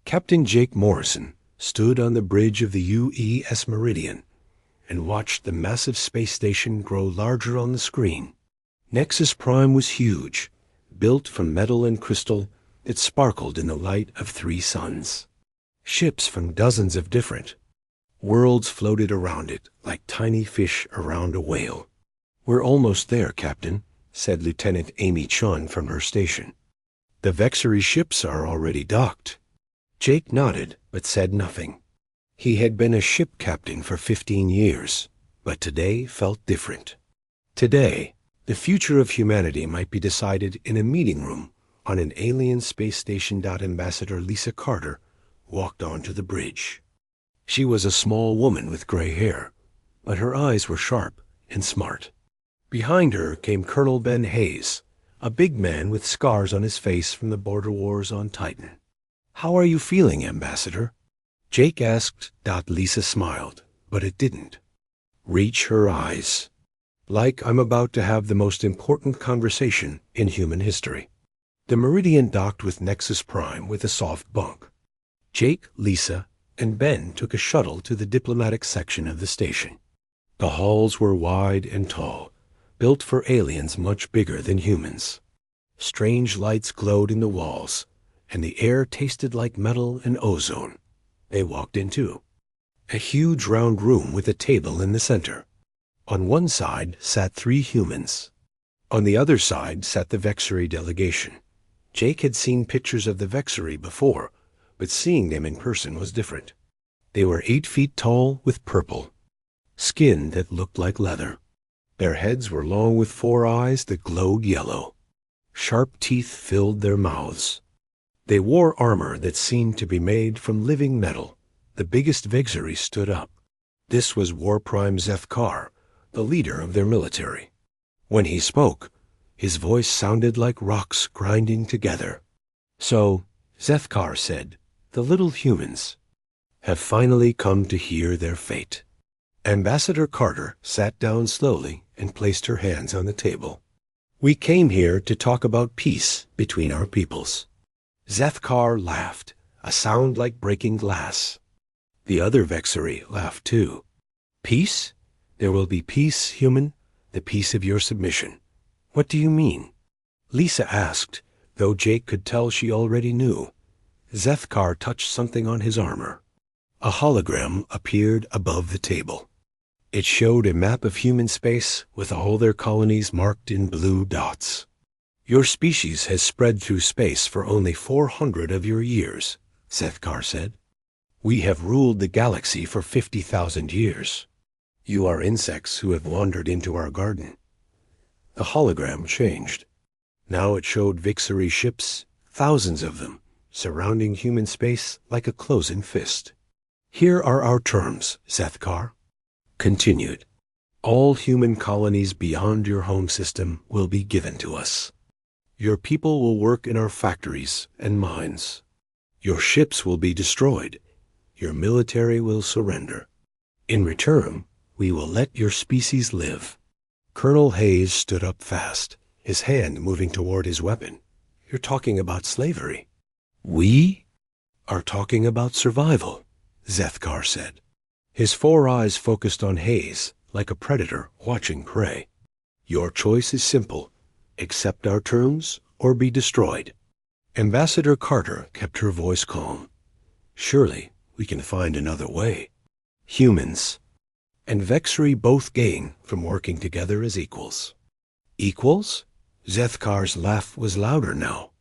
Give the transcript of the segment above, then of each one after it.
Captain Jake Morrison stood on the bridge of the UES Meridian and watched the massive space station grow larger on the screen. Nexus Prime was huge, built from metal and crystal that sparkled in the light of 3 suns. Ships from dozens of different worlds floated around it like tiny fish around a whale. "We're almost there, Captain," said Lieutenant Amy Chun from her station. "The Vexery ships are already docked." Jake nodded, but said nothing. He had been a ship captain for 15 years, but today felt different. Today, the future of humanity might be decided in a meeting room on an alien space station. Ambassador Lisa Carter walked onto the bridge. She was a small woman with gray hair, but her eyes were sharp and smart. Behind her came Colonel Ben Hayes, a big man with scars on his face from the border wars on Titan. "How are you feeling, Ambassador?" Jake asked. Lisa smiled, but it didn't reach her eyes. "Like I'm about to have the most important conversation in human history." The Meridian docked with Nexus Prime with a soft bunk. Jake, Lisa, and Ben took a shuttle to the diplomatic section of the station. The halls were wide and tall, built for aliens much bigger than humans. Strange lights glowed in the walls, and the air tasted like metal and ozone. They walked into a huge round room with a table in the center. On one side sat 3 humans. On the other side sat the Vexery delegation. Jake had seen pictures of the Vexery before, but seeing them in person was different. They were 8 feet tall with purple skin that looked like leather. Their heads were long with 4 eyes that glowed yellow. Sharp teeth filled their mouths. They wore armor that seemed to be made from living metal. The biggest Vexery stood up. This was War Prime Zethkar, the leader of their military. When he spoke, his voice sounded like rocks grinding together. "So," Zethkar said, "the little humans have finally come to hear their fate." Ambassador Carter sat down slowly and placed her hands on the table. "We came here to talk about peace between our peoples." Zethkar laughed, a sound like breaking glass. The other Vexery laughed too. "Peace? There will be peace, human, the peace of your submission." "What do you mean?" Lisa asked, though Jake could tell she already knew. Zethkar touched something on his armor. A hologram appeared above the table. It showed a map of human space with all their colonies marked in blue dots. "Your species has spread through space for only 400 of your years," Zethkar said. "We have ruled the galaxy for 50,000 years. You are insects who have wandered into our garden." The hologram changed. Now it showed Vexery ships, thousands of them, surrounding human space like a closing fist. "Here are our terms," Zethkar continued. "All human colonies beyond your home system will be given to us. Your people will work in our factories and mines. Your ships will be destroyed. Your military will surrender. In return, we will let your species live." Colonel Hayes stood up fast, his hand moving toward his weapon. "You're talking about slavery." "We are talking about survival," Zethkar said. His 4 eyes focused on Hayes, like a predator watching prey. "Your choice is simple. Accept our terms or be destroyed." Ambassador Carter kept her voice calm. "Surely we can find another way. Humans and Vexery both gain from working together as equals." "Equals?" Zethkar's laugh was louder now.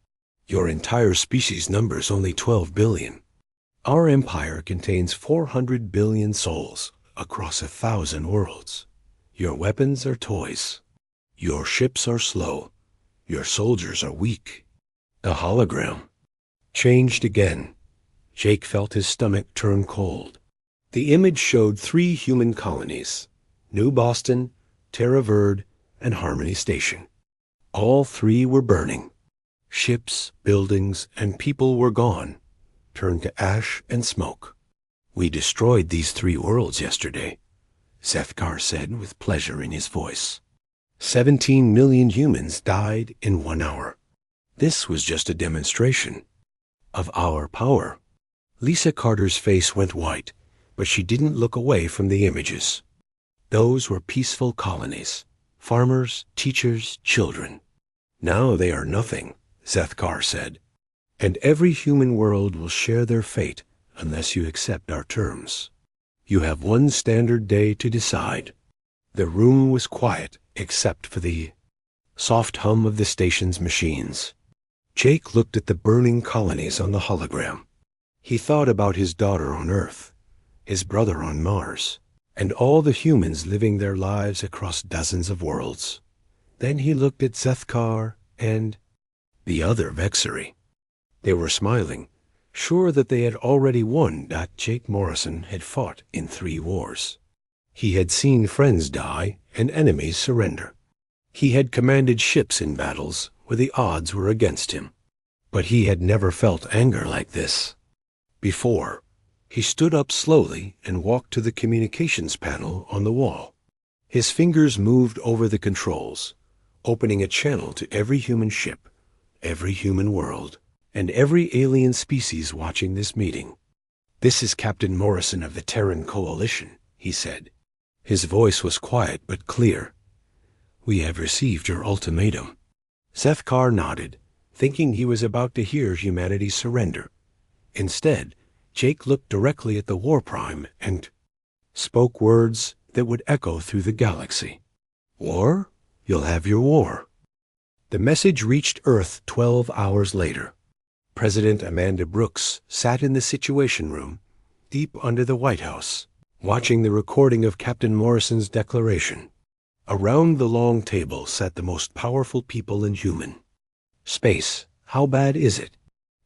"Your entire species numbers only 12 billion. Our empire contains 400 billion souls across 1,000 worlds. Your weapons are toys. Your ships are slow. Your soldiers are weak." The hologram changed again. Jake felt his stomach turn cold. The image showed 3 human colonies: New Boston, Terra Verde, and Harmony Station. All 3 were burning. Ships, buildings, and people were gone, turned to ash and smoke. "We destroyed these 3 worlds yesterday," Zethkar said with pleasure in his voice. 17 million humans died in 1 hour. This was just a demonstration of our power. Lisa Carter's face went white, but she didn't look away from the images. Those were peaceful colonies. Farmers, teachers, children. Now they are nothing, Zethkar said. And every human world will share their fate unless you accept our terms. You have one standard day to decide. The room was quiet except for the soft hum of the station's machines. Jake looked at the burning colonies on the hologram. He thought about his daughter on Earth, his brother on Mars, and all the humans living their lives across dozens of worlds. Then he looked at Zethkar and the other Vexery. They were smiling, sure that they had already won, that Jake Morrison had fought in 3 wars. He had seen friends die and enemies surrender. He had commanded ships in battles where the odds were against him. But he had never felt anger like this before. He stood up slowly and walked to the communications panel on the wall. His fingers moved over the controls, opening a channel to every human ship, every human world, and every alien species watching this meeting. "This is Captain Morrison of the Terran Coalition," he said. His voice was quiet but clear. "We have received your ultimatum." Zethkar nodded, thinking he was about to hear humanity's surrender. Instead, Jake looked directly at the War Prime and spoke words that would echo through the galaxy. "War? You'll have your war." The message reached Earth 12 hours later. President Amanda Brooks sat in the Situation Room, deep under the White House, watching the recording of Captain Morrison's declaration. Around the long table sat the most powerful people in human. "Space, how bad is it?"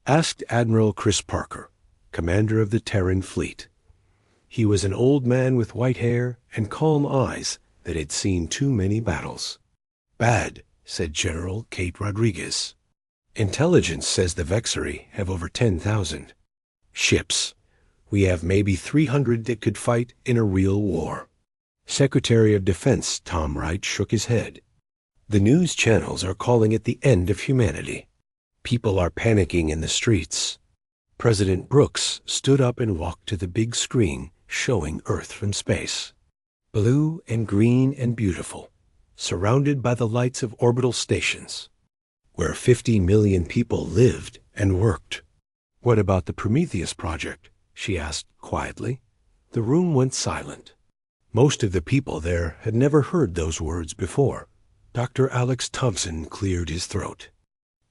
asked Admiral Chris Parker, commander of the Terran fleet. He was an old man with white hair and calm eyes that had seen too many battles. "Bad," said General Kate Rodriguez. "Intelligence says the Vexery have over 10,000. Ships. We have maybe 300 that could fight in a real war." Secretary of Defense Tom Wright shook his head. "The news channels are calling it the end of humanity. People are panicking in the streets." President Brooks stood up and walked to the big screen showing Earth from space. Blue and green and beautiful, surrounded by the lights of orbital stations, where 50 million people lived and worked. "What about the Prometheus project?" she asked quietly. The room went silent. Most of the people there had never heard those words before. Dr. Alex Thompson cleared his throat.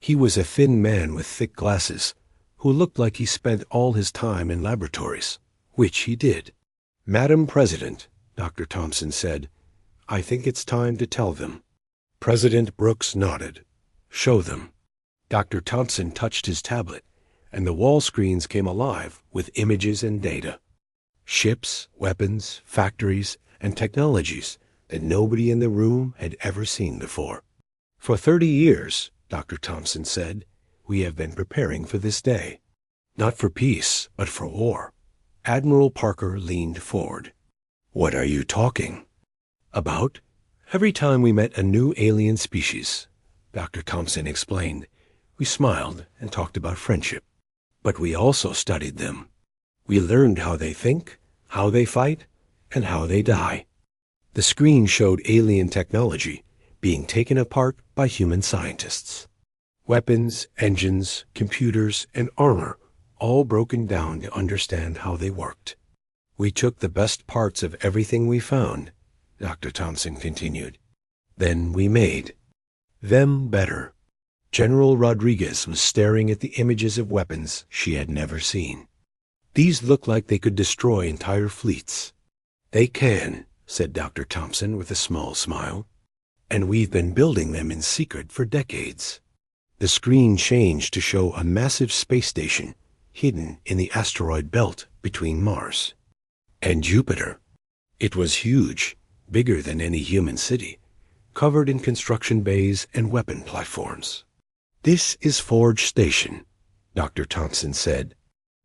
He was a thin man with thick glasses, who looked like he spent all his time in laboratories, which he did. "Madam President," Dr. Thompson said, "I think it's time to tell them." President Brooks nodded. "Show them." Dr. Thompson touched his tablet, and the wall screens came alive with images and data. Ships, weapons, factories, and technologies that nobody in the room had ever seen before. "For 30 years, Dr. Thompson said, we have been preparing for this day. Not for peace, but for war." Admiral Parker leaned forward. "What are you talking about?" "Every time we met a new alien species," Dr. Thompson explained, "we smiled and talked about friendship. But we also studied them. We learned how they think, how they fight, and how they die." The screen showed alien technology being taken apart by human scientists. Weapons, engines, computers, and armor, all broken down to understand how they worked. "We took the best parts of everything we found," Dr. Thompson continued. "Then we made them better." General Rodriguez was staring at the images of weapons she had never seen. "These look like they could destroy entire fleets." "They can," said Dr. Thompson with a small smile. "And we've been building them in secret for decades." The screen changed to show a massive space station hidden in the asteroid belt between Mars and Jupiter. It was huge, bigger than any human city, covered in construction bays and weapon platforms. "This is Forge Station," Dr. Thompson said.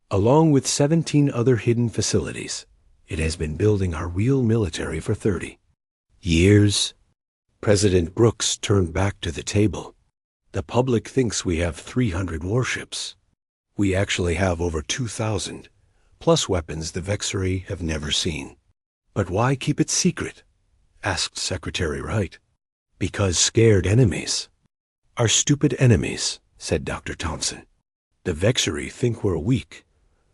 "Along with 17 other hidden facilities, it has been building our real military for 30 years. President Brooks turned back to the table. "The public thinks we have 300 warships." We actually have over 2,000, plus weapons the Vexery have never seen. But why keep it secret? Asked Secretary Wright. Because scared enemies are stupid enemies, said Dr. Thompson. The Vexery think we're weak.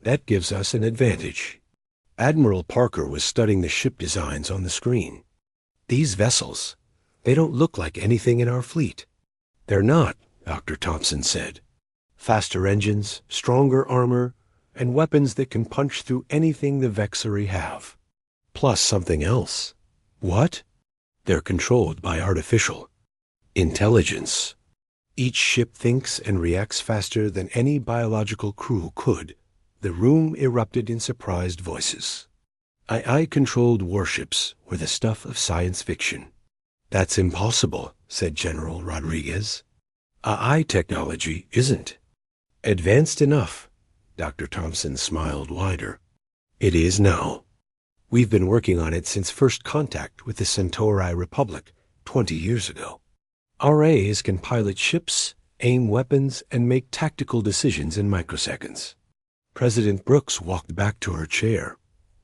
That gives us an advantage. Admiral Parker was studying the ship designs on the screen. These vessels, they don't look like anything in our fleet. They're not, Dr. Thompson said. Faster engines, stronger armor, and weapons that can punch through anything the Vexery have. Plus something else. What? They're controlled by artificial intelligence. Each ship thinks and reacts faster than any biological crew could. The room erupted in surprised voices. AI-controlled warships were the stuff of science fiction. That's impossible, said General Rodriguez. AI technology isn't advanced enough. Dr. Thompson smiled wider. It is now. We've been working on it since first contact with the Centauri Republic 20 years ago. RAs can pilot ships, aim weapons, and make tactical decisions in microseconds. President Brooks walked back to her chair.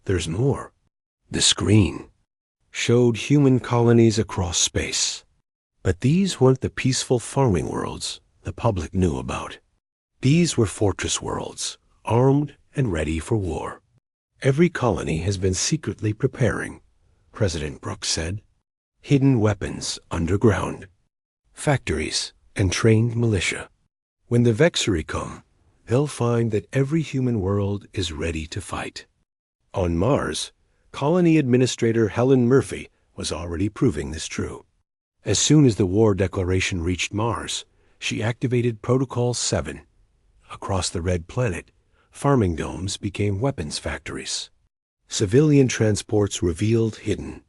There's more. The screen showed human colonies across space. But these weren't the peaceful farming worlds the public knew about. These were fortress worlds, armed and ready for war. Every colony has been secretly preparing, President Brooks said. Hidden weapons underground, factories, and trained militia. When the Vexery come, they'll find that every human world is ready to fight. On Mars, Colony Administrator Helen Murphy was already proving this true. As soon as the war declaration reached Mars, she activated Protocol 7. Across the Red Planet, farming domes became weapons factories. Civilian transports revealed hidden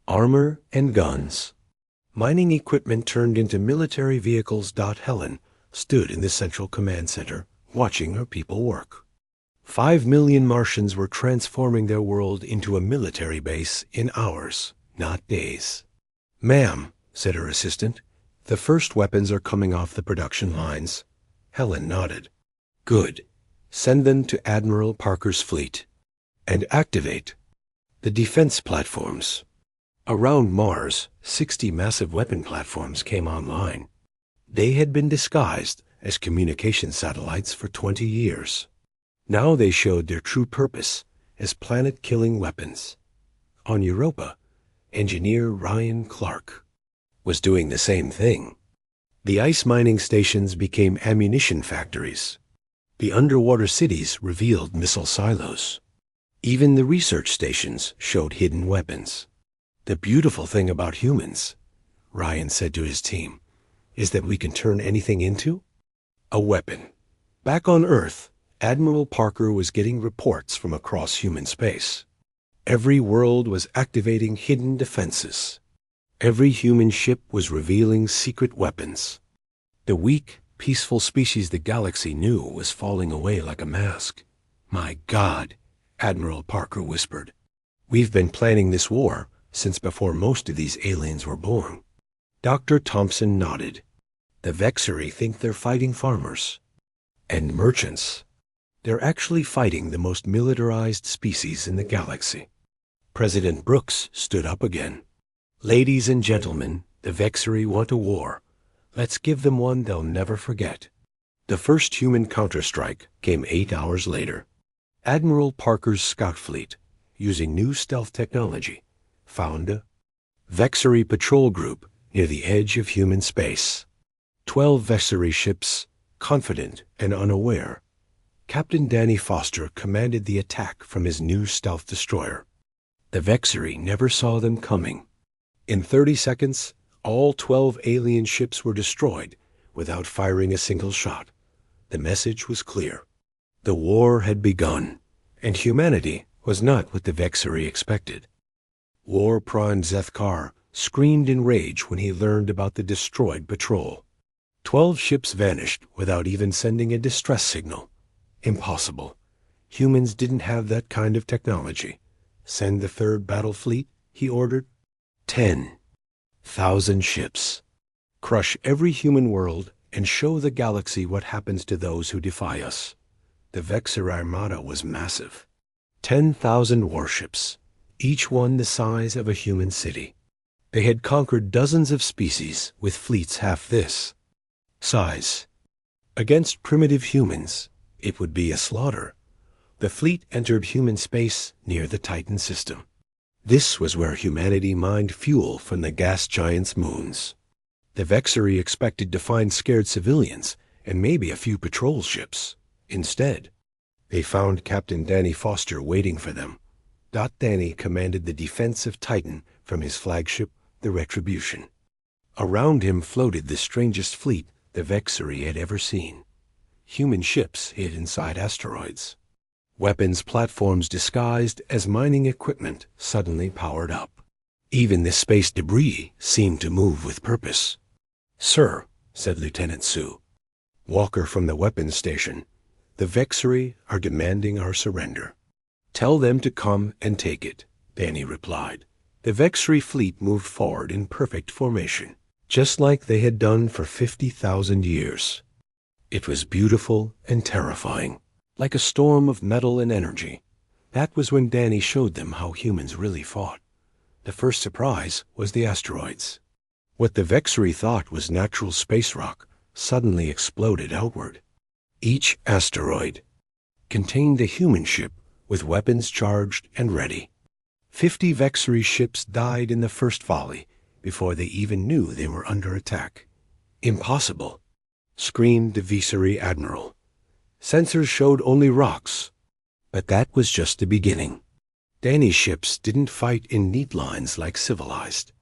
armor and guns. Mining equipment turned into military vehicles. Helen stood in the Central Command Center, watching her people work. 5 million Martians were transforming their world into a military base in hours, not days. Ma'am, said her assistant, the first weapons are coming off the production lines. Helen nodded. Good. Send them to Admiral Parker's fleet. And activate the defense platforms. Around Mars, 60 massive weapon platforms came online. They had been disguised as communication satellites for 20 years. Now they showed their true purpose as planet-killing weapons. On Europa, engineer Ryan Clark was doing the same thing. The ice mining stations became ammunition factories. The underwater cities revealed missile silos. Even the research stations showed hidden weapons. The beautiful thing about humans, Ryan said to his team, is that we can turn anything into a weapon. Back on Earth, Admiral Parker was getting reports from across human space. Every world was activating hidden defenses. Every human ship was revealing secret weapons. The weak, peaceful species the galaxy knew was falling away like a mask. My God, Admiral Parker whispered. We've been planning this war since before most of these aliens were born. Dr. Thompson nodded. The Vexery think they're fighting farmers and merchants. They're actually fighting the most militarized species in the galaxy. President Brooks stood up again. Ladies and gentlemen, the Vexery want a war. Let's give them one they'll never forget. The first human counterstrike came 8 hours later. Admiral Parker's scout fleet, using new stealth technology, found a Vexery patrol group near the edge of human space. 12 Vexery ships, confident and unaware. Captain Danny Foster commanded the attack from his new stealth destroyer. The Vexery never saw them coming. In 30 seconds, all 12 alien ships were destroyed without firing a single shot. The message was clear. The war had begun, and humanity was not what the Vexery expected. War-primed Zethkar screamed in rage when he learned about the destroyed patrol. 12 ships vanished without even sending a distress signal. Impossible. Humans didn't have that kind of technology. Send the third battle fleet, he ordered. 10,000 ships. Crush every human world and show the galaxy what happens to those who defy us. The Vexor Armada was massive. 10,000 warships, each one the size of a human city. They had conquered dozens of species with fleets half this size. Against primitive humans, it would be a slaughter. The fleet entered human space near the Titan system. This was where humanity mined fuel from the gas giants' moons. The Vexori expected to find scared civilians and maybe a few patrol ships. Instead, they found Captain Danny Foster waiting for them. Danny commanded the defense of Titan from his flagship, the Retribution. Around him floated the strangest fleet the Vexori had ever seen. Human ships hid inside asteroids. Weapons platforms disguised as mining equipment suddenly powered up. Even the space debris seemed to move with purpose. "Sir," said Lieutenant Sue, Walker from the weapons station, "the Vexori are demanding our surrender." "Tell them to come and take it," Danny replied. The Vexori fleet moved forward in perfect formation, just like they had done for 50,000 years. It was beautiful and terrifying, like a storm of metal and energy. That was when Danny showed them how humans really fought. The first surprise was the asteroids. What the Vexori thought was natural space rock suddenly exploded outward. Each asteroid contained a human ship with weapons charged and ready. 50 Vexori ships died in the first volley before they even knew they were under attack. "Impossible," screamed the Vexori admiral. "Sensors showed only rocks." But that was just the beginning. Danny's ships didn't fight in neat lines like civilized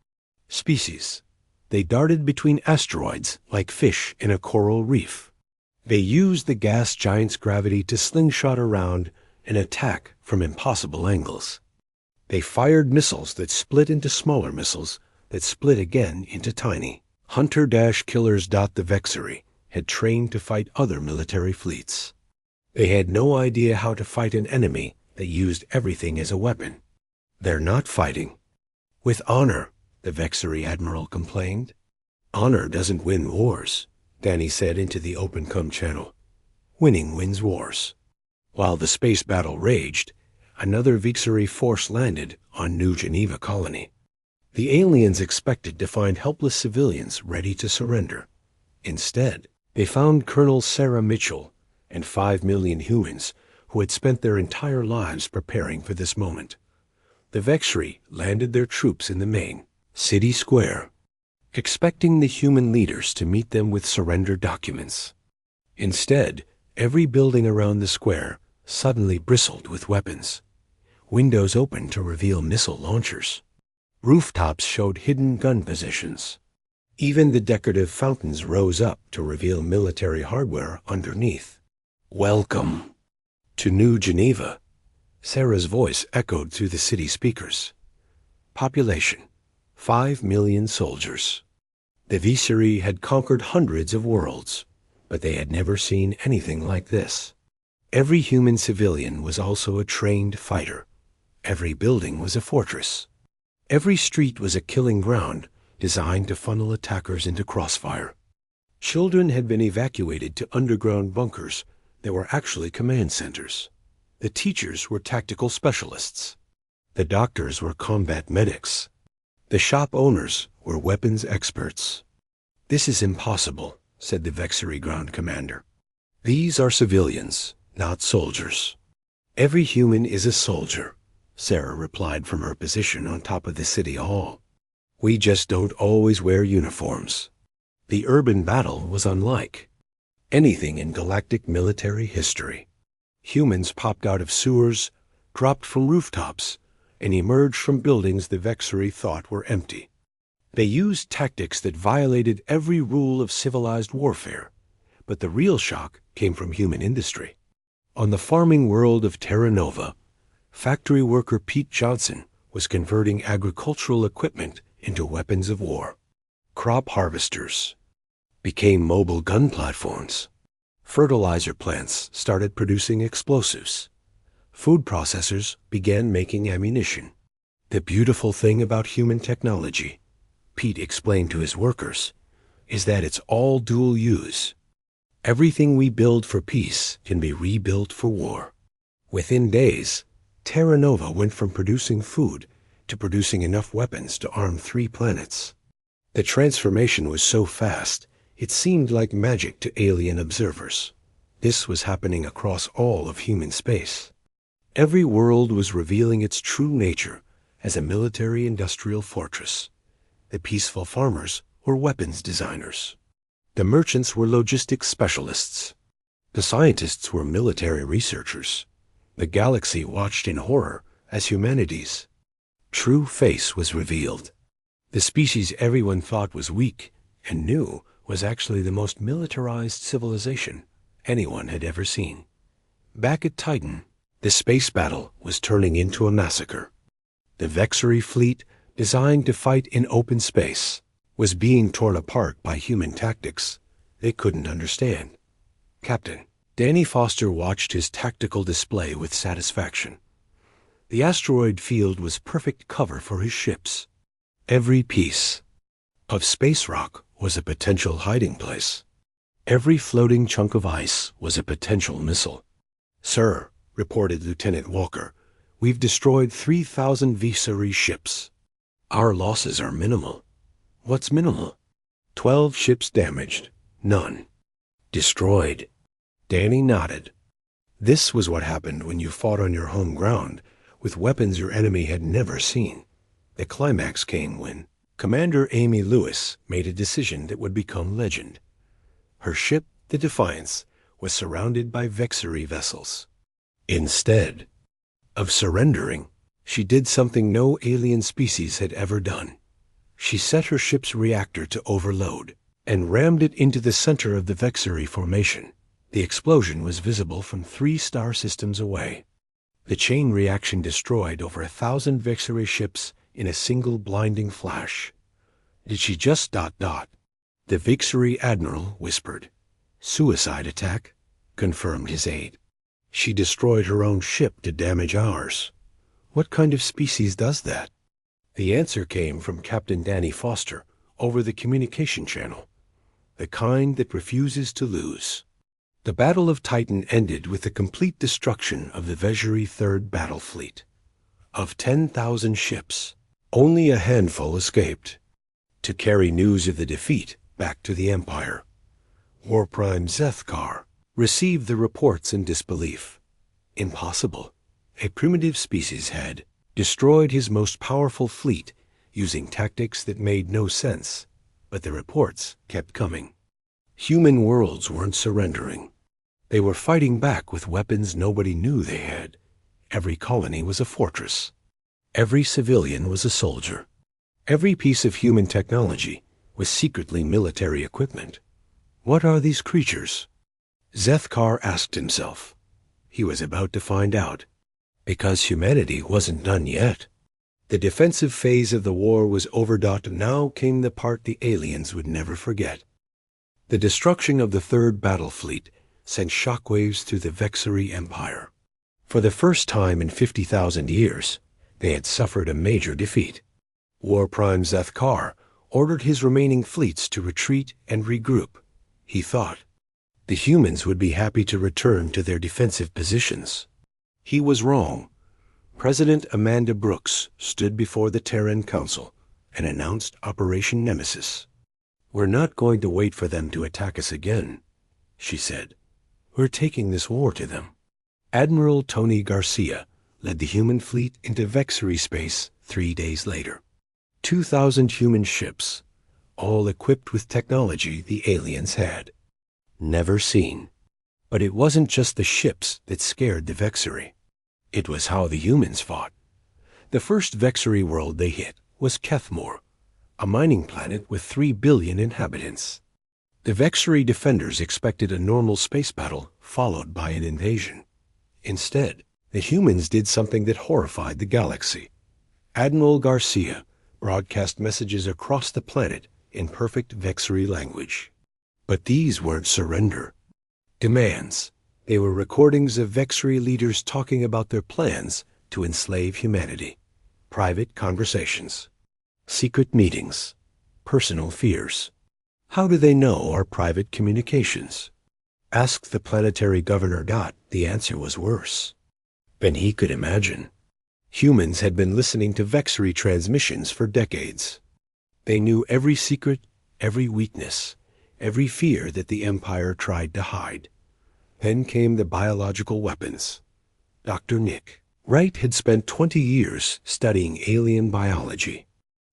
species. They darted between asteroids like fish in a coral reef. They used the gas giant's gravity to slingshot around and attack from impossible angles. They fired missiles that split into smaller missiles that split again into tiny hunter-killers. The Vexori had trained to fight other military fleets. They had no idea how to fight an enemy that used everything as a weapon. "They're not fighting with honor," the Vexori admiral complained. "Honor doesn't win wars," Danny said into the open com channel. "Winning wins wars." While the space battle raged, another Vexori force landed on New Geneva colony. The aliens expected to find helpless civilians ready to surrender. Instead, they found Colonel Sarah Mitchell and 5 million humans who had spent their entire lives preparing for this moment. The Vexori landed their troops in the main city square, expecting the human leaders to meet them with surrender documents. Instead, every building around the square suddenly bristled with weapons. Windows opened to reveal missile launchers. Rooftops showed hidden gun positions. Even the decorative fountains rose up to reveal military hardware underneath. "Welcome to New Geneva," Sarah's voice echoed through the city speakers. Population, 5 million soldiers. The Vexori had conquered hundreds of worlds, but they had never seen anything like this. Every human civilian was also a trained fighter. Every building was a fortress. Every street was a killing ground designed to funnel attackers into crossfire. Children had been evacuated to underground bunkers that were actually command centers. The teachers were tactical specialists. The doctors were combat medics. The shop owners were weapons experts. "This is impossible," said the Vexori ground commander. "These are civilians, not soldiers." "Every human is a soldier," Sarah replied from her position on top of the city hall. "We just don't always wear uniforms." The urban battle was unlike anything in galactic military history. Humans popped out of sewers, dropped from rooftops, and emerged from buildings the Vexori thought were empty. They used tactics that violated every rule of civilized warfare, but the real shock came from human industry. On the farming world of Terra Nova, factory worker Pete Johnson was converting agricultural equipment into weapons of war. Crop harvesters became mobile gun platforms. Fertilizer plants started producing explosives. Food processors began making ammunition. "The beautiful thing about human technology," Pete explained to his workers, "is that it's all dual use. Everything we build for peace can be rebuilt for war. Within days, Terra Nova went from producing food to producing enough weapons to arm 3 planets. The transformation was so fast, it seemed like magic to alien observers. This was happening across all of human space. Every world was revealing its true nature as a military-industrial fortress. The peaceful farmers were weapons designers. The merchants were logistics specialists. The scientists were military researchers. The galaxy watched in horror as humanity's true face was revealed. The species everyone thought was weak and new was actually the most militarized civilization anyone had ever seen. Back at Titan, the space battle was turning into a massacre. The Vexery fleet, designed to fight in open space, was being torn apart by human tactics they couldn't understand. Captain Danny Foster watched his tactical display with satisfaction. The asteroid field was perfect cover for his ships. Every piece of space rock was a potential hiding place. Every floating chunk of ice was a potential missile. "Sir," reported Lieutenant Walker, "we've destroyed 3,000 Vexery ships. Our losses are minimal." "What's minimal?" 12 ships damaged, none destroyed. Danny nodded. This was what happened when you fought on your home ground with weapons your enemy had never seen. The climax came when Commander Amy Lewis made a decision that would become legend. Her ship, the Defiance, was surrounded by Vexery vessels. Instead of surrendering, she did something no alien species had ever done. She set her ship's reactor to overload and rammed it into the center of the Vexery formation. The explosion was visible from 3 star systems away. The chain reaction destroyed over 1,000 Vexery ships in a single blinding flash. "Did she just ... The Vexery admiral whispered. "Suicide attack," confirmed his aide. "She destroyed her own ship to damage ours." "What kind of species does that?" The answer came from Captain Danny Foster over the communication channel. "The kind that refuses to lose." The Battle of Titan ended with the complete destruction of the Vexery Third Battle Fleet. Of 10,000 ships, only a handful escaped to carry news of the defeat back to the Empire. War Prime Zethkar received the reports in disbelief. Impossible. A primitive species had destroyed his most powerful fleet using tactics that made no sense, but the reports kept coming. Human worlds weren't surrendering. They were fighting back with weapons nobody knew they had. Every colony was a fortress. Every civilian was a soldier. Every piece of human technology was secretly military equipment. What are these creatures? Zethkar asked himself. He was about to find out, because humanity wasn't done yet. The defensive phase of the war was over. Now came the part the aliens would never forget. The destruction of the Third Battle Fleet sent shockwaves through the Vexery Empire. For the first time in 50,000 years, they had suffered a major defeat. War Prime Zethkar ordered his remaining fleets to retreat and regroup. He thought the humans would be happy to return to their defensive positions. He was wrong. President Amanda Brooks stood before the Terran Council and announced Operation Nemesis. "We're not going to wait for them to attack us again," she said. "We're taking this war to them." Admiral Tony Garcia led the human fleet into Vexery space 3 days later. 2,000 human ships, all equipped with technology the aliens had never seen. But it wasn't just the ships that scared the Vexery. It was how the humans fought. The first Vexery world they hit was Kethmore, a mining planet with 3 billion inhabitants. The Vexery defenders expected a normal space battle followed by an invasion. Instead, the humans did something that horrified the galaxy. Admiral Garcia broadcast messages across the planet in perfect Vexery language. But these weren't surrender demands. They were recordings of Vexery leaders talking about their plans to enslave humanity. Private conversations, secret meetings, personal fears. How do they know our private communications? Ask the planetary governor. The answer was worse than he could imagine. Humans had been listening to Vexery transmissions for decades. They knew every secret, every weakness, every fear that the Empire tried to hide. Then came the biological weapons. Dr. Nick Wright had spent 20 years studying alien biology.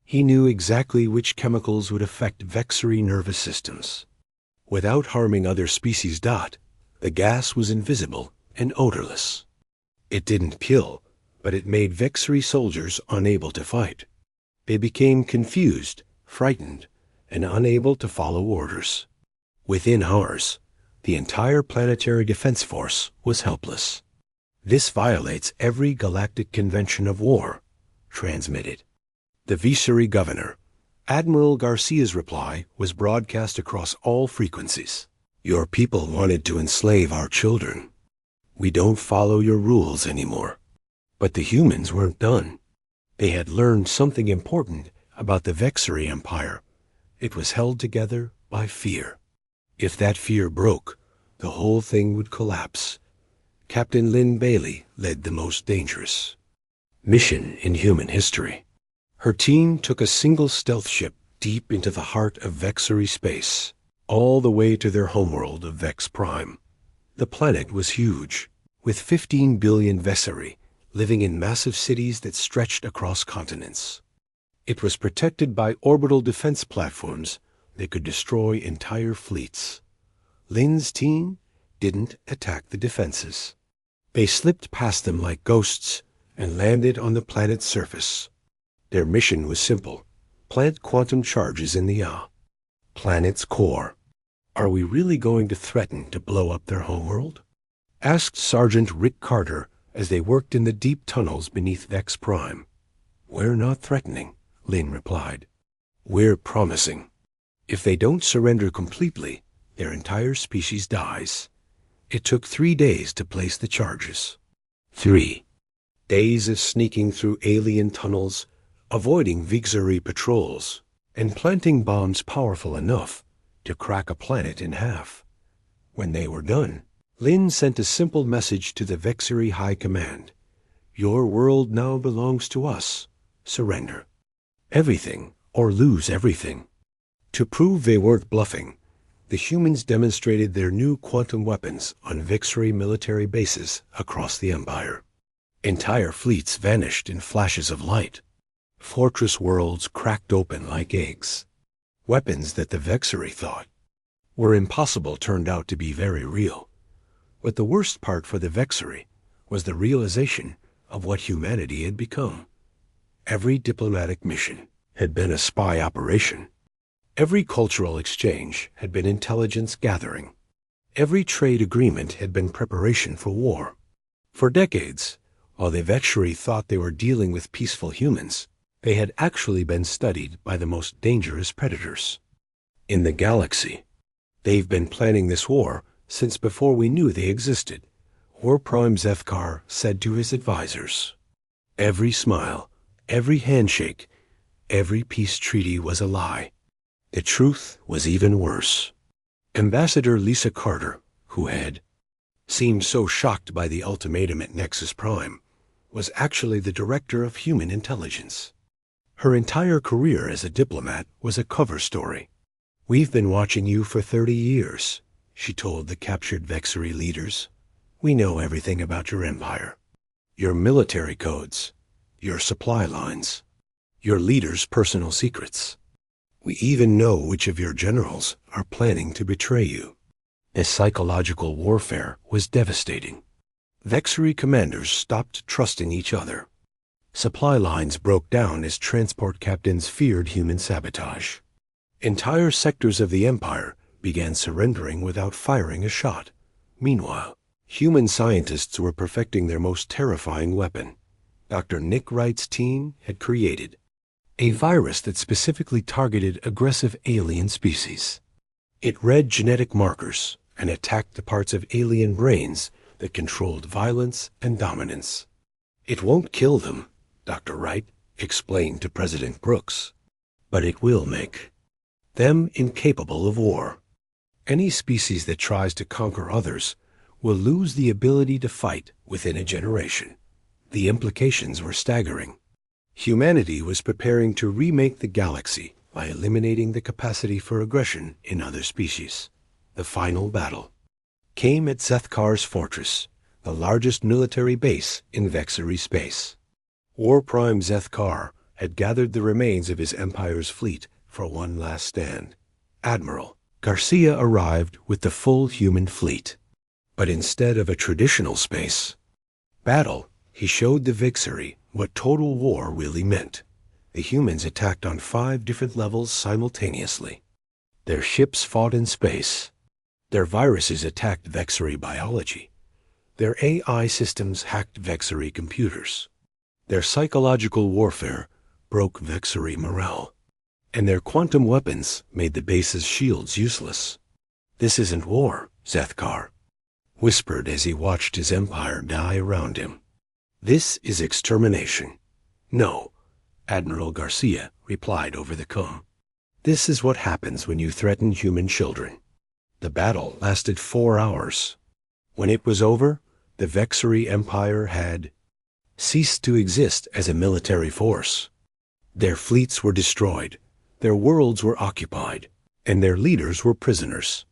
He knew exactly which chemicals would affect Vexery nervous systems. Without harming other species. The gas was invisible and odorless. It didn't kill, but it made Vexery soldiers unable to fight. They became confused, frightened, and unable to follow orders. Within hours, the entire planetary defense force was helpless. This violates every galactic convention of war, transmitted. The Vexery governor, Admiral Garcia's reply was broadcast across all frequencies. Your people wanted to enslave our children. We don't follow your rules anymore. But the humans weren't done. They had learned something important about the Vexery Empire. It was held together by fear. If that fear broke, the whole thing would collapse. Captain Lynn Bailey led the most dangerous mission in human history. Her team took a single stealth ship deep into the heart of Vexery space, all the way to their homeworld of Vex Prime. The planet was huge, with 15 billion Vexery living in massive cities that stretched across continents. It was protected by orbital defense platforms that could destroy entire fleets. Lynn's team didn't attack the defenses. They slipped past them like ghosts and landed on the planet's surface. Their mission was simple: plant quantum charges in the planet's core. Are we really going to threaten to blow up their homeworld? Asked Sergeant Rick Carter as they worked in the deep tunnels beneath Vex Prime. We're not threatening, Lynn replied. We're promising. If they don't surrender completely, their entire species dies. It took 3 days to place the charges. 3 days of sneaking through alien tunnels, avoiding Vexery patrols, and planting bombs powerful enough to crack a planet in half. When they were done, Lynn sent a simple message to the Vexery High Command. Your world now belongs to us. Surrender. Everything or lose everything. To prove they weren't bluffing, the humans demonstrated their new quantum weapons on Vexery military bases across the Empire. Entire fleets vanished in flashes of light. Fortress worlds cracked open like eggs. Weapons that the Vexery thought were impossible turned out to be very real. But the worst part for the Vexery was the realization of what humanity had become. Every diplomatic mission had been a spy operation. Every cultural exchange had been intelligence gathering. Every trade agreement had been preparation for war. For decades, while the Vexery thought they were dealing with peaceful humans, they had actually been studied by the most dangerous predators in the galaxy. They've been planning this war since before we knew they existed, War Prime Zethkar said to his advisors. Every smile, every handshake, every peace treaty was a lie. The truth was even worse. Ambassador Lisa Carter, who had seemed so shocked by the ultimatum at Nexus Prime, was actually the director of human intelligence. Her entire career as a diplomat was a cover story. We've been watching you for 30 years, she told the captured Vexery leaders. We know everything about your empire, your military codes, your supply lines, your leaders' personal secrets. We even know which of your generals are planning to betray you. The psychological warfare was devastating. Vexery commanders stopped trusting each other. Supply lines broke down as transport captains feared human sabotage. Entire sectors of the Empire began surrendering without firing a shot. Meanwhile, human scientists were perfecting their most terrifying weapon. Dr. Nick Wright's team had created a virus that specifically targeted aggressive alien species. It read genetic markers and attacked the parts of alien brains that controlled violence and dominance. It won't kill them, Dr. Wright explained to President Brooks, but it will make them incapable of war. Any species that tries to conquer others will lose the ability to fight within a generation. The implications were staggering. Humanity was preparing to remake the galaxy by eliminating the capacity for aggression in other species. The final battle came at Zethkar's fortress, the largest military base in Vexery space. War Prime Zethkar had gathered the remains of his empire's fleet for one last stand. Admiral Garcia arrived with the full human fleet. But instead of a traditional space battle, he showed the Vexery what total war really meant. The humans attacked on 5 different levels simultaneously. Their ships fought in space. Their viruses attacked Vexery biology. Their AI systems hacked Vexery computers. Their psychological warfare broke Vexery morale. And their quantum weapons made the base's shields useless. "This isn't war," Zethkar whispered as he watched his empire die around him. "This is extermination." "No," Admiral Garcia replied over the comms. "This is what happens when you threaten human children." The battle lasted 4 hours. When it was over, the Vexery Empire had ceased to exist as a military force. Their fleets were destroyed, their worlds were occupied, and their leaders were prisoners.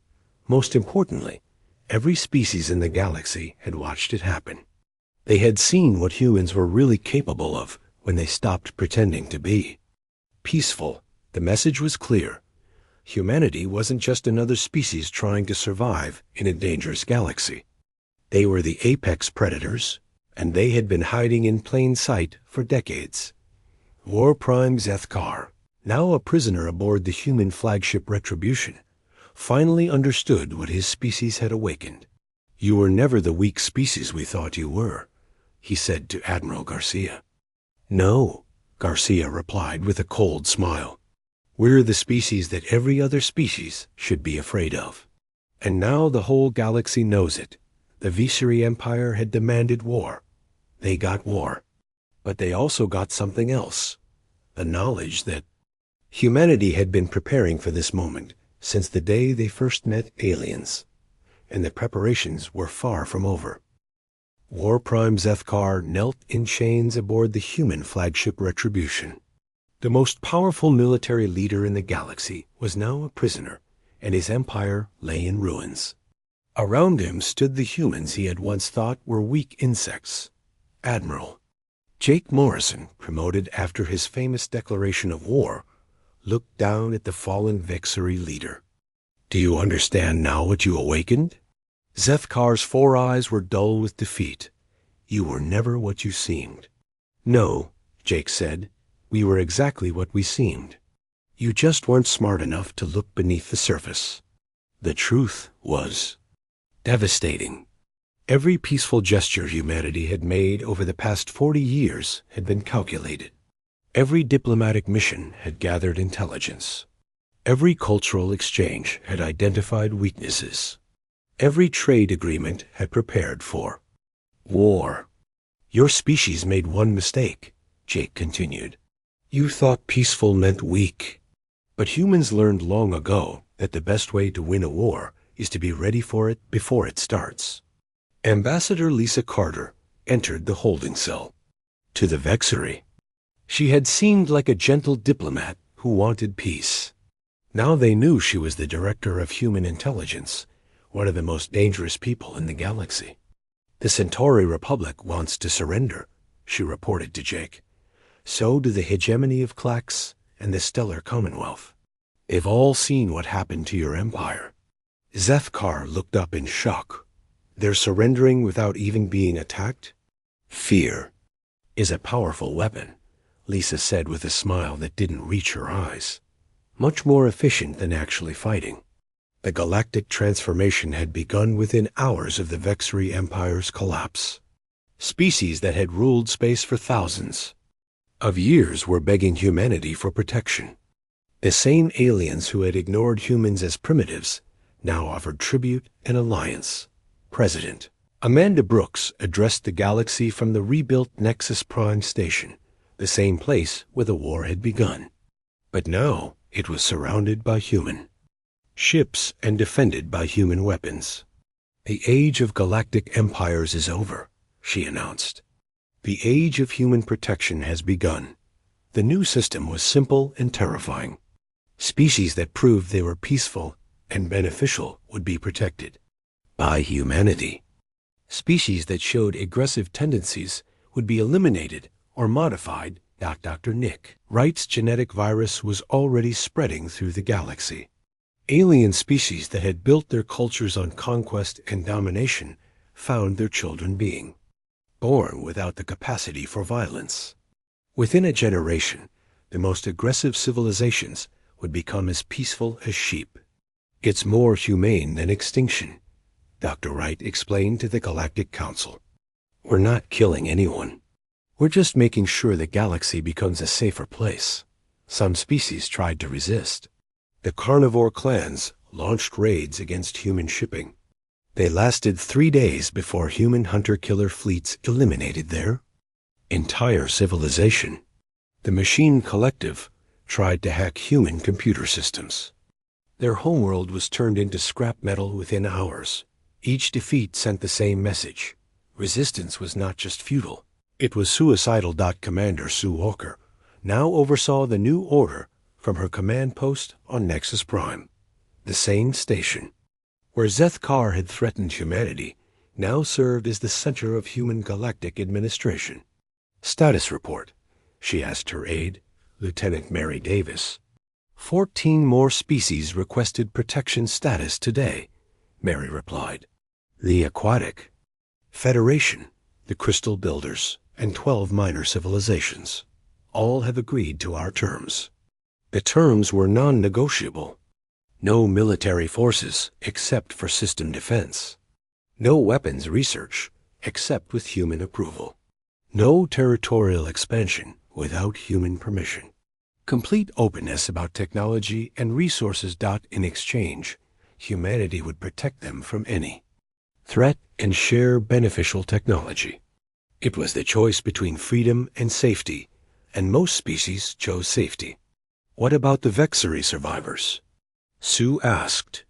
Most importantly, every species in the galaxy had watched it happen. They had seen what humans were really capable of when they stopped pretending to be peaceful. The message was clear. Humanity wasn't just another species trying to survive in a dangerous galaxy. They were the apex predators, and they had been hiding in plain sight for decades. War Prime Zethkar, now a prisoner aboard the human flagship Retribution, finally understood what his species had awakened. "You were never the weak species we thought you were," he said to Admiral Garcia. "No," Garcia replied with a cold smile. "We're the species that every other species should be afraid of. And now the whole galaxy knows it. The Vexery Empire had demanded war. They got war. But they also got something else. The knowledge that humanity had been preparing for this moment since the day they first met aliens. And the preparations were far from over." War Prime Zethkar knelt in chains aboard the human flagship Retribution. The most powerful military leader in the galaxy was now a prisoner, and his empire lay in ruins. Around him stood the humans he had once thought were weak insects. Admiral Jake Morrison, promoted after his famous declaration of war, looked down at the fallen Vexery leader. "Do you understand now what you awakened?" Zethkar's 4 eyes were dull with defeat. "You were never what you seemed." "No," Jake said. "We were exactly what we seemed. You just weren't smart enough to look beneath the surface." The truth was devastating. Every peaceful gesture humanity had made over the past 40 years had been calculated. Every diplomatic mission had gathered intelligence. Every cultural exchange had identified weaknesses. Every trade agreement had prepared for war. "Your species made one mistake," Jake continued. "You thought peaceful meant weak. But humans learned long ago that the best way to win a war is to be ready for it before it starts." Ambassador Lisa Carter entered the holding cell. To the Vexery, she had seemed like a gentle diplomat who wanted peace. Now they knew she was the director of human intelligence, one of the most dangerous people in the galaxy. "The Centauri Republic wants to surrender," she reported to Jake. "So do the hegemony of Klax and the Stellar Commonwealth. They've all seen what happened to your empire." Zethkar looked up in shock. "They're surrendering without even being attacked?" "Fear is a powerful weapon," Lisa said with a smile that didn't reach her eyes. "Much more efficient than actually fighting." The galactic transformation had begun within hours of the Vexery Empire's collapse. Species that had ruled space for thousands of years were begging humanity for protection. The same aliens who had ignored humans as primitives now offered tribute and alliance. President Amanda Brooks addressed the galaxy from the rebuilt Nexus Prime Station, the same place where the war had begun. But now it was surrounded by human ships and defended by human weapons. The age of galactic empires is over, she announced. The age of human protection has begun. The new system was simple and terrifying. Species that proved they were peaceful and beneficial would be protected by humanity. Species that showed aggressive tendencies would be eliminated or modified. Dr. Nick Wright's genetic virus was already spreading through the galaxy. Alien species that had built their cultures on conquest and domination found their children being born without the capacity for violence. Within a generation, the most aggressive civilizations would become as peaceful as sheep. It's more humane than extinction, Dr. Wright explained to the Galactic Council. We're not killing anyone. We're just making sure the galaxy becomes a safer place. Some species tried to resist. The carnivore clans launched raids against human shipping. They lasted 3 days before human hunter-killer fleets eliminated their entire civilization. The Machine Collective tried to hack human computer systems. Their homeworld was turned into scrap metal within hours. Each defeat sent the same message. Resistance was not just futile. It was suicidal. Commander Sue Walker now oversaw the new order from her command post on Nexus Prime. The same station, where Zethkar had threatened humanity, now served as the center of human galactic administration. Status report, she asked her aide, Lieutenant Mary Davis. 14 more species requested protection status today, Mary replied. The Aquatic Federation, the Crystal Builders, and 12 minor civilizations. All have agreed to our terms. The terms were non-negotiable. No military forces except for system defense. No weapons research except with human approval. No territorial expansion without human permission. Complete openness about technology and resources. In exchange, humanity would protect them from any threat and share beneficial technology. It was the choice between freedom and safety, and most species chose safety. What about the Vexery survivors? Sue asked.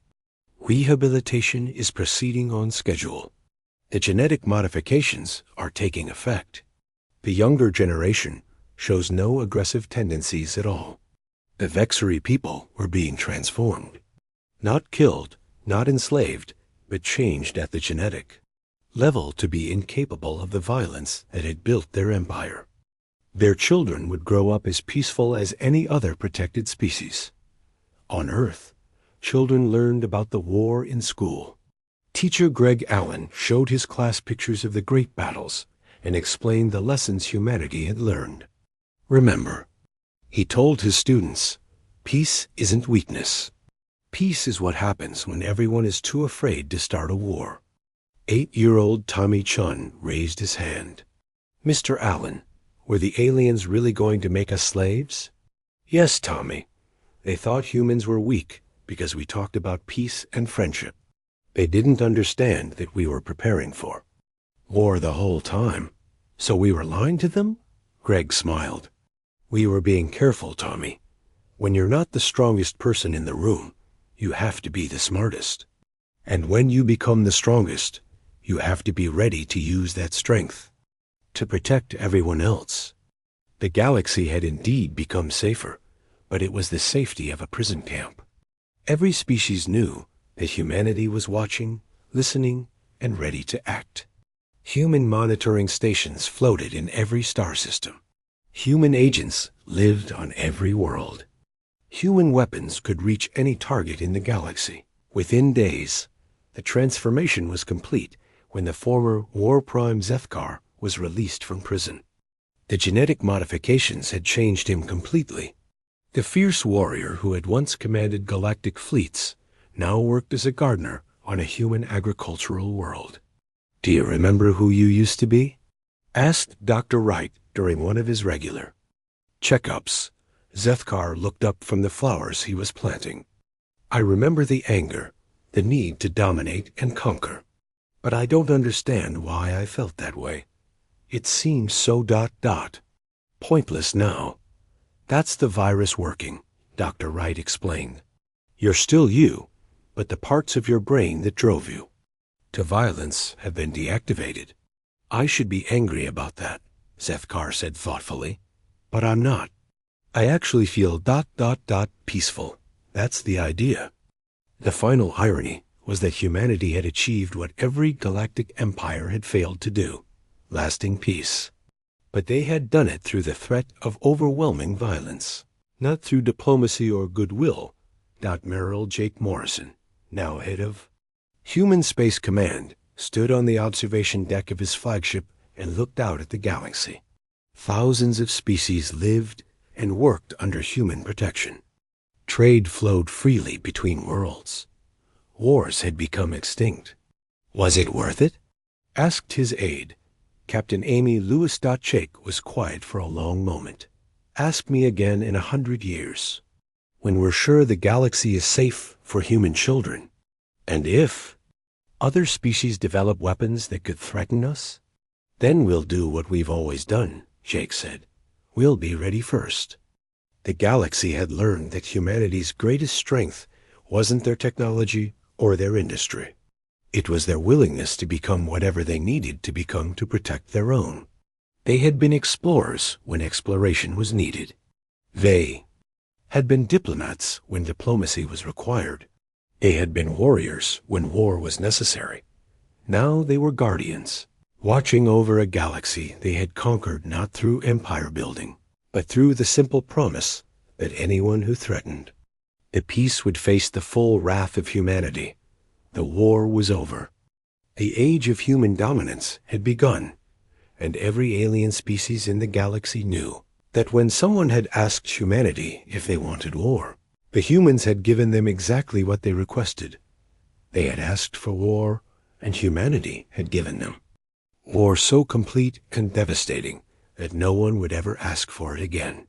Rehabilitation is proceeding on schedule. The genetic modifications are taking effect. The younger generation shows no aggressive tendencies at all. The Vexery people were being transformed. Not killed, not enslaved, but changed at the genetic level to be incapable of the violence that had built their empire. Their children would grow up as peaceful as any other protected species. On Earth, children learned about the war in school. Teacher Greg Allen showed his class pictures of the great battles and explained the lessons humanity had learned. Remember, he told his students, peace isn't weakness. Peace is what happens when everyone is too afraid to start a war. 8-year-old Tommy Chun raised his hand. Mr. Allen, were the aliens really going to make us slaves? Yes, Tommy. They thought humans were weak because we talked about peace and friendship. They didn't understand that we were preparing for war the whole time. So we were lying to them? Greg smiled. We were being careful, Tommy. When you're not the strongest person in the room, you have to be the smartest. And when you become the strongest, you have to be ready to use that strength to protect everyone else. The galaxy had indeed become safer, but it was the safety of a prison camp. Every species knew that humanity was watching, listening, and ready to act. Human monitoring stations floated in every star system. Human agents lived on every world. Human weapons could reach any target in the galaxy. Within days, the transformation was complete when the former War Prime Zethkar was released from prison. The genetic modifications had changed him completely. The fierce warrior who had once commanded galactic fleets now worked as a gardener on a human agricultural world. Do you remember who you used to be? Asked Dr. Wright during one of his regular checkups. Zethkar looked up from the flowers he was planting. I remember the anger, the need to dominate and conquer. But I don't understand why I felt that way. It seemed so ... pointless now. That's the virus working, Dr. Wright explained. You're still you, but the parts of your brain that drove you to violence have been deactivated. I should be angry about that, Zethkar said thoughtfully, but I'm not. I actually feel ... peaceful. That's the idea. The final irony was that humanity had achieved what every galactic empire had failed to do, lasting peace. But they had done it through the threat of overwhelming violence, not through diplomacy or goodwill. Admiral Jake Morrison, now head of Human Space Command, stood on the observation deck of his flagship and looked out at the galaxy. Thousands of species lived and worked under human protection. Trade flowed freely between worlds. Wars had become extinct. Was it worth it? Asked his aide. Captain Amy Lewis.Chake was quiet for a long moment. Ask me again in 100 years, when we're sure the galaxy is safe for human children. And if other species develop weapons that could threaten us, then we'll do what we've always done, Jake said. We'll be ready first. The galaxy had learned that humanity's greatest strength wasn't their technology or their industry. It was their willingness to become whatever they needed to become to protect their own. They had been explorers when exploration was needed. They had been diplomats when diplomacy was required. They had been warriors when war was necessary. Now they were guardians, watching over a galaxy they had conquered not through empire building, but through the simple promise that anyone who threatened the peace would face the full wrath of humanity. The war was over. The age of human dominance had begun, and every alien species in the galaxy knew that when someone had asked humanity if they wanted war, the humans had given them exactly what they requested. They had asked for war, and humanity had given them war so complete and devastating that no one would ever ask for it again.